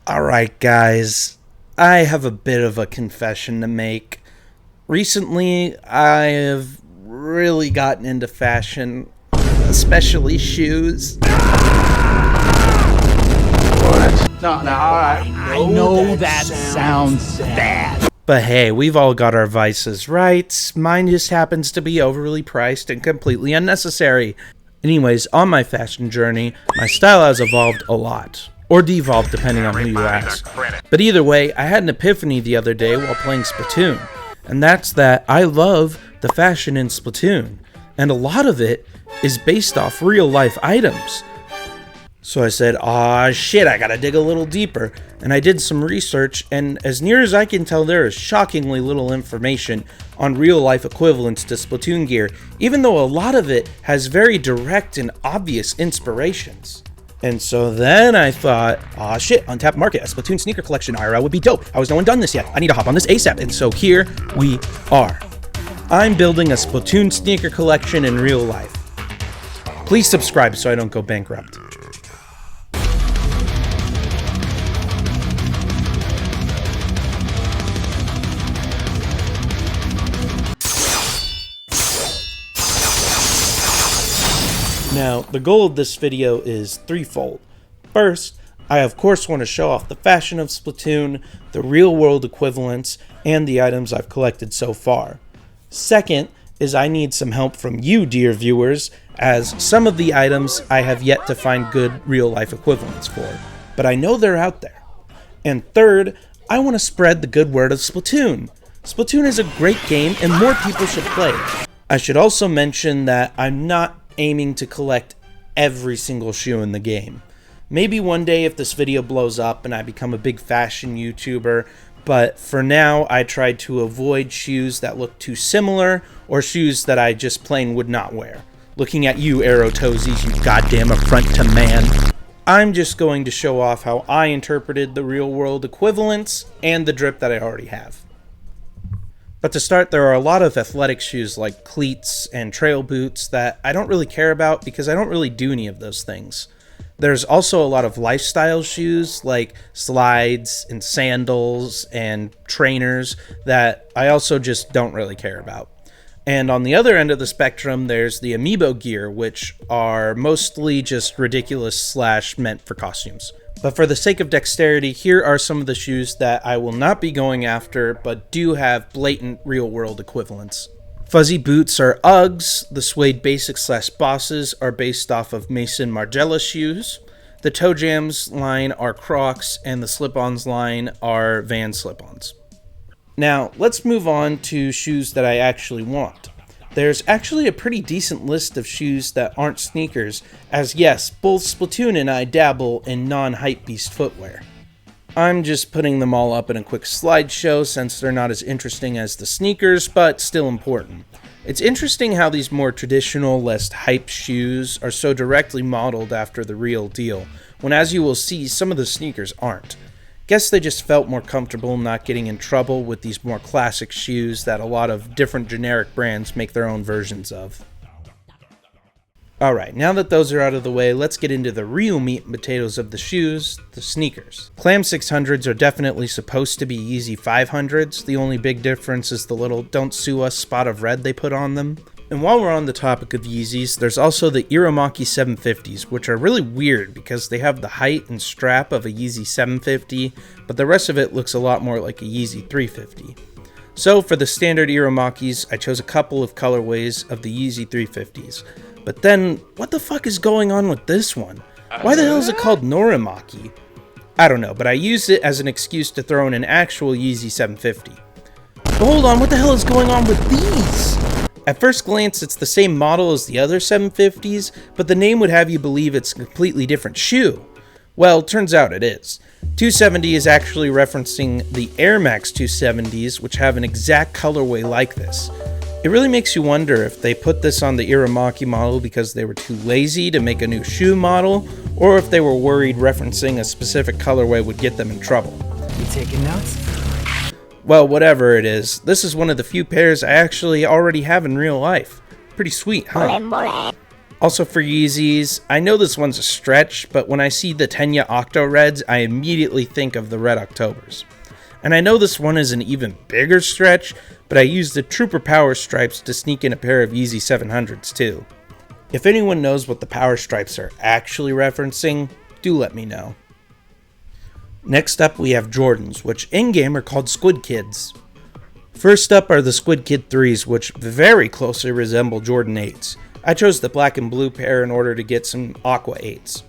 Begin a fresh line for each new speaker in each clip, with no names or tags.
Alright guys, I have a bit of a confession to make. Recently, I have really gotten into fashion, especially shoes.
What? No, alright.
I know that sounds bad.
But hey, we've all got our vices, right? Mine just happens to be overly priced and completely unnecessary. Anyways, on my fashion journey, my style has evolved a lot. Or devolved, depending on who you ask. But either way, I had an epiphany the other day while playing Splatoon. And that's that I love the fashion in Splatoon. And a lot of it is based off real life items. So I said, aw shit, I gotta dig a little deeper. And I did some research, and as near as I can tell, there is shockingly little information on real life equivalents to Splatoon gear, even though a lot of it has very direct and obvious inspirations. And so then I thought, aw shit, untapped market, a Splatoon sneaker collection IRL would be dope. How has no one done this yet? I need to hop on this ASAP. And so here we are. I'm building a Splatoon sneaker collection in real life. Please subscribe so I don't go bankrupt. Now, the goal of this video is threefold. First, I of course want to show off the fashion of Splatoon, the real world equivalents, and the items I've collected so far. Second is I need some help from you, dear viewers, as some of the items I have yet to find good real life equivalents for, but I know they're out there. And third, I want to spread the good word of Splatoon. Splatoon is a great game and more people should play it. I should also mention that I'm not aiming to collect every single shoe in the game. Maybe one day if this video blows up and I become a big fashion YouTuber, but for now I tried to avoid shoes that look too similar or shoes that I just plain would not wear. Looking at you, Arrow Toesies, you goddamn affront to man. I'm just going to show off how I interpreted the real world equivalents and the drip that I already have. But to start, there are a lot of athletic shoes like cleats and trail boots that I don't really care about because I don't really do any of those things. There's also a lot of lifestyle shoes like slides and sandals and trainers that I also just don't really care about. And on the other end of the spectrum, there's the amiibo gear, which are mostly just ridiculous / meant for costumes. But for the sake of dexterity, here are some of the shoes that I will not be going after, but do have blatant real-world equivalents. Fuzzy boots are Uggs, the suede basics / bosses are based off of Mason Margiela shoes, the toe jams line are Crocs, and the slip-ons line are Van slip-ons. Now, let's move on to shoes that I actually want. There's actually a pretty decent list of shoes that aren't sneakers, as yes, both Splatoon and I dabble in non-hypebeast footwear. I'm just putting them all up in a quick slideshow since they're not as interesting as the sneakers, but still important. It's interesting how these more traditional, less hype shoes are so directly modeled after the real deal, when as you will see, some of the sneakers aren't. Guess they just felt more comfortable not getting in trouble with these more classic shoes that a lot of different generic brands make their own versions of. Alright, now that those are out of the way, let's get into the real meat and potatoes of the shoes, the sneakers. Clam 600s are definitely supposed to be Yeezy 500s, the only big difference is the little "don't sue us" spot of red they put on them. And while we're on the topic of Yeezys, there's also the Iromaki 750s, which are really weird because they have the height and strap of a Yeezy 750, but the rest of it looks a lot more like a Yeezy 350. So for the standard Iromakis, I chose a couple of colorways of the Yeezy 350s. But then, what the fuck is going on with this one? Why the hell is it called Norimaki? I don't know, but I used it as an excuse to throw in an actual Yeezy 750. But hold on, what the hell is going on with these? At first glance, it's the same model as the other 750s, but the name would have you believe it's a completely different shoe. Well, turns out it is. 270 is actually referencing the Air Max 270s, which have an exact colorway like this. It really makes you wonder if they put this on the Iromaki model because they were too lazy to make a new shoe model, or if they were worried referencing a specific colorway would get them in trouble.
You taking notes?
Well, whatever it is, this is one of the few pairs I actually already have in real life. Pretty sweet, huh? Also for Yeezys, I know this one's a stretch, but when I see the Tenya Octo Reds, I immediately think of the Red Octobers. And I know this one is an even bigger stretch, but I used the Trooper Power Stripes to sneak in a pair of Yeezy 700s too. If anyone knows what the Power Stripes are actually referencing, do let me know. Next up we have Jordans, which in-game are called Squid Kids. First up are the Squid Kid 3s, which very closely resemble Jordan 8s. I chose the black and blue pair in order to get some Aqua 8s.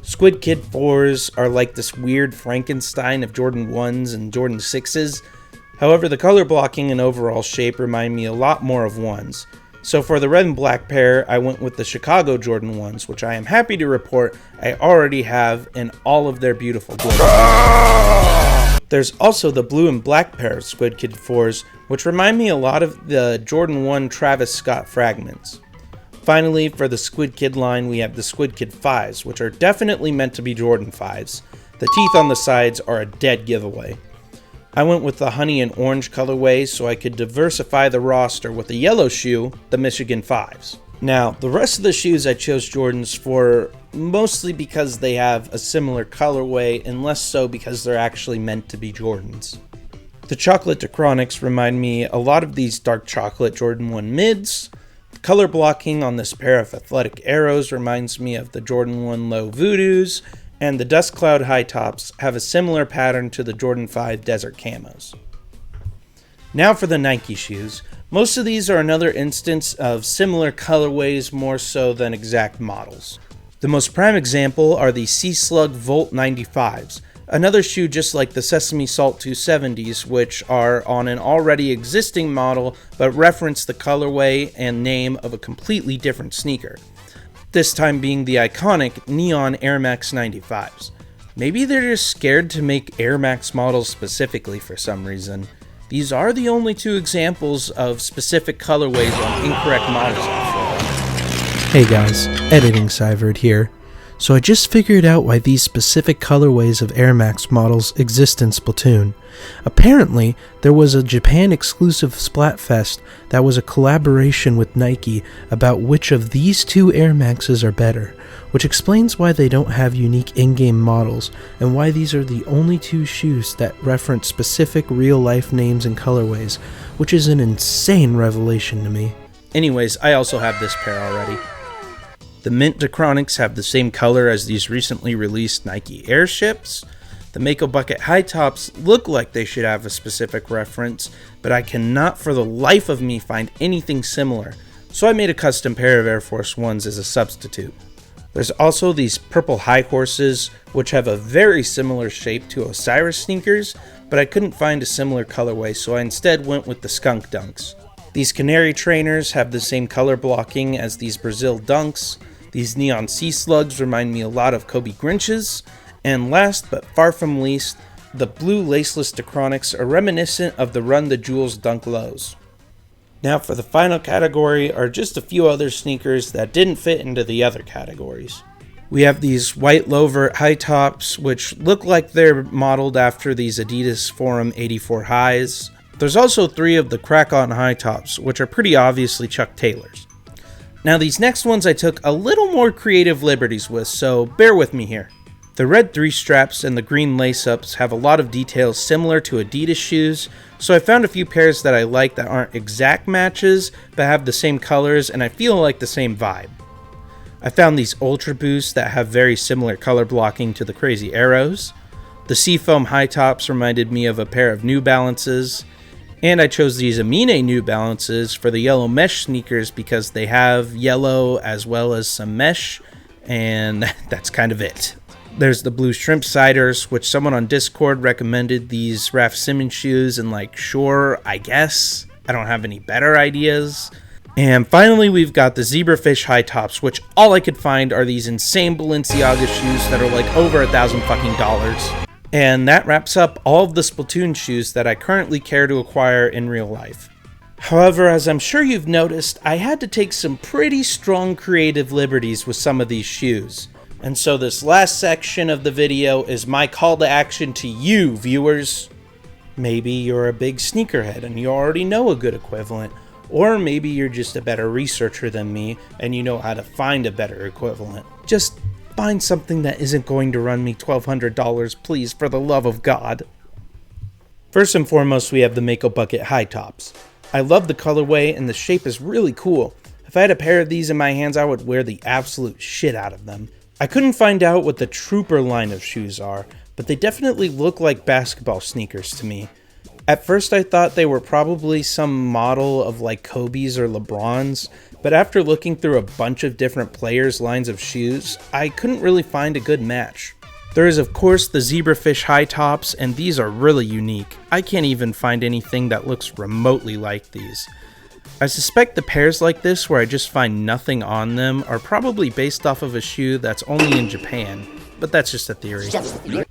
Squid Kid 4s are like this weird Frankenstein of Jordan 1s and Jordan 6s. However, the color blocking and overall shape remind me a lot more of 1s. So for the red and black pair, I went with the Chicago Jordan 1s, which I am happy to report I already have in all of their beautiful glory. There's also the blue and black pair of Squid Kid 4s, which remind me a lot of the Jordan 1 Travis Scott fragments. Finally, for the Squid Kid line, we have the Squid Kid 5s, which are definitely meant to be Jordan 5s. The teeth on the sides are a dead giveaway. I went with the honey and orange colorway so I could diversify the roster with a yellow shoe, the Michigan 5s. Now, the rest of the shoes I chose Jordans for mostly because they have a similar colorway and less so because they're actually meant to be Jordans. The chocolate Dachronics remind me a lot of these dark chocolate Jordan 1 mids. The color blocking on this pair of athletic arrows reminds me of the Jordan 1 low Voodoos, and the Dust Cloud high tops have a similar pattern to the Jordan 5 desert camos. Now for the Nike shoes. Most of these are another instance of similar colorways more so than exact models. The most prime example are the Sea Slug Volt 95s, another shoe just like the Sesame Salt 270s, which are on an already existing model but reference the colorway and name of a completely different sneaker. This time being the iconic neon Air Max 95s. Maybe they're just scared to make Air Max models specifically for some reason. These are the only two examples of specific colorways on incorrect models I feel.
Hey guys, Editing Syverd here. So I just figured out why these specific colorways of Air Max models exist in Splatoon. Apparently, there was a Japan exclusive Splatfest that was a collaboration with Nike about which of these two Air Maxes are better, which explains why they don't have unique in-game models and why these are the only two shoes that reference specific real-life names and colorways, which is an insane revelation to me.
Anyways, I also have this pair already. The Mint Dachronics have the same color as these recently released Nike Airships. The Mako Bucket high tops look like they should have a specific reference, but I cannot for the life of me find anything similar, so I made a custom pair of Air Force Ones as a substitute. There's also these purple high horses, which have a very similar shape to Osiris sneakers, but I couldn't find a similar colorway, so I instead went with the Skunk Dunks. These Canary trainers have the same color blocking as these Brazil Dunks. These neon sea slugs remind me a lot of Kobe Grinches. And last but far from least, the blue laceless Dachronics are reminiscent of the Run the Jewels Dunk Lows. Now for the final category are just a few other sneakers that didn't fit into the other categories. We have these white loafer high tops, which look like they're modeled after these Adidas Forum 84 highs. There's also 3 of the crack-on high tops, which are pretty obviously Chuck Taylors. Now these next ones I took a little more creative liberties with, so bear with me here. The red 3 straps and the green lace-ups have a lot of details similar to Adidas shoes, so I found a few pairs that I like that aren't exact matches, but have the same colors and I feel like the same vibe. I found these Ultra Boosts that have very similar color blocking to the Crazy Arrows. The Seafoam high tops reminded me of a pair of New Balances, and I chose these Amine New Balances for the yellow mesh sneakers because they have yellow as well as some mesh, and that's kind of it. There's the blue shrimp ciders, which someone on Discord recommended these Raf Simons shoes, and sure, I guess. I don't have any better ideas. And finally, we've got the zebrafish high tops, which all I could find are these insane Balenciaga shoes that are over $1,000. And that wraps up all of the Splatoon shoes that I currently care to acquire in real life. However, as I'm sure you've noticed, I had to take some pretty strong creative liberties with some of these shoes. And so this last section of the video is my call to action to you, viewers. Maybe you're a big sneakerhead and you already know a good equivalent, Or maybe you're just a better researcher than me and you know how to find a better equivalent. Just find something that isn't going to run me $1,200, please, for the love of God. First and foremost, we have the Mako Bucket High Tops. I love the colorway and the shape is really cool. If I had a pair of these in my hands, I would wear the absolute shit out of them. I couldn't find out what the Trooper line of shoes are, but they definitely look like basketball sneakers to me. At first I thought they were probably some model of like Kobe's or LeBron's, but after looking through a bunch of different players' lines of shoes, I couldn't really find a good match. There is of course the Zebrafish High Tops, and these are really unique. I can't even find anything that looks remotely like these. I suspect the pairs like this where I just find nothing on them are probably based off of a shoe that's only in Japan, but that's just a theory.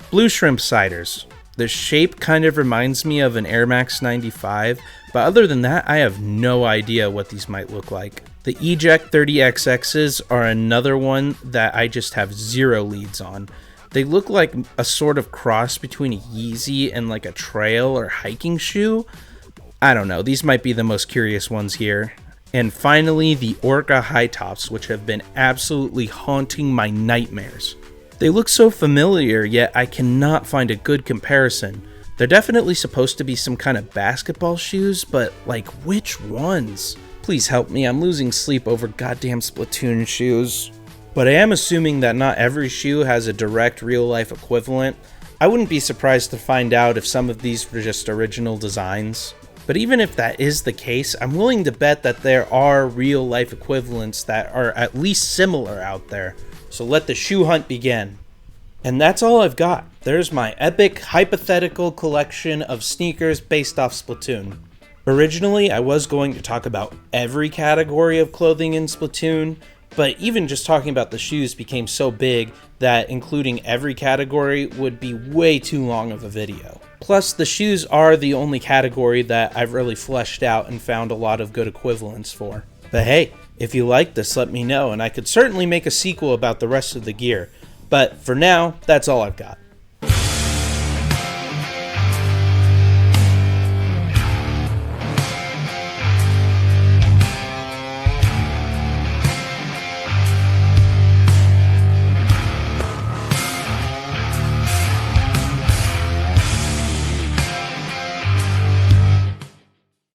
Blue Shrimp Siders. The shape kind of reminds me of an Air Max 95, but other than that I have no idea what these might look like. The Eject 30XXs are another one that I just have zero leads on. They look like a sort of cross between a Yeezy and like a trail or hiking shoe. I don't know, these might be the most curious ones here. And finally, the Orca High Tops, which have been absolutely haunting my nightmares. They look so familiar, yet I cannot find a good comparison. They're definitely supposed to be some kind of basketball shoes, but like which ones? Please help me, I'm losing sleep over goddamn Splatoon shoes. But I am assuming that not every shoe has a direct real-life equivalent. I wouldn't be surprised to find out if some of these were just original designs. But even if that is the case, I'm willing to bet that there are real-life equivalents that are at least similar out there. So let the shoe hunt begin. And that's all I've got. There's my epic hypothetical collection of sneakers based off Splatoon. Originally, I was going to talk about every category of clothing in Splatoon, but even just talking about the shoes became so big that including every category would be way too long of a video. Plus, the shoes are the only category that I've really fleshed out and found a lot of good equivalents for. But hey, if you like this, let me know, and I could certainly make a sequel about the rest of the gear. But for now, that's all I've got.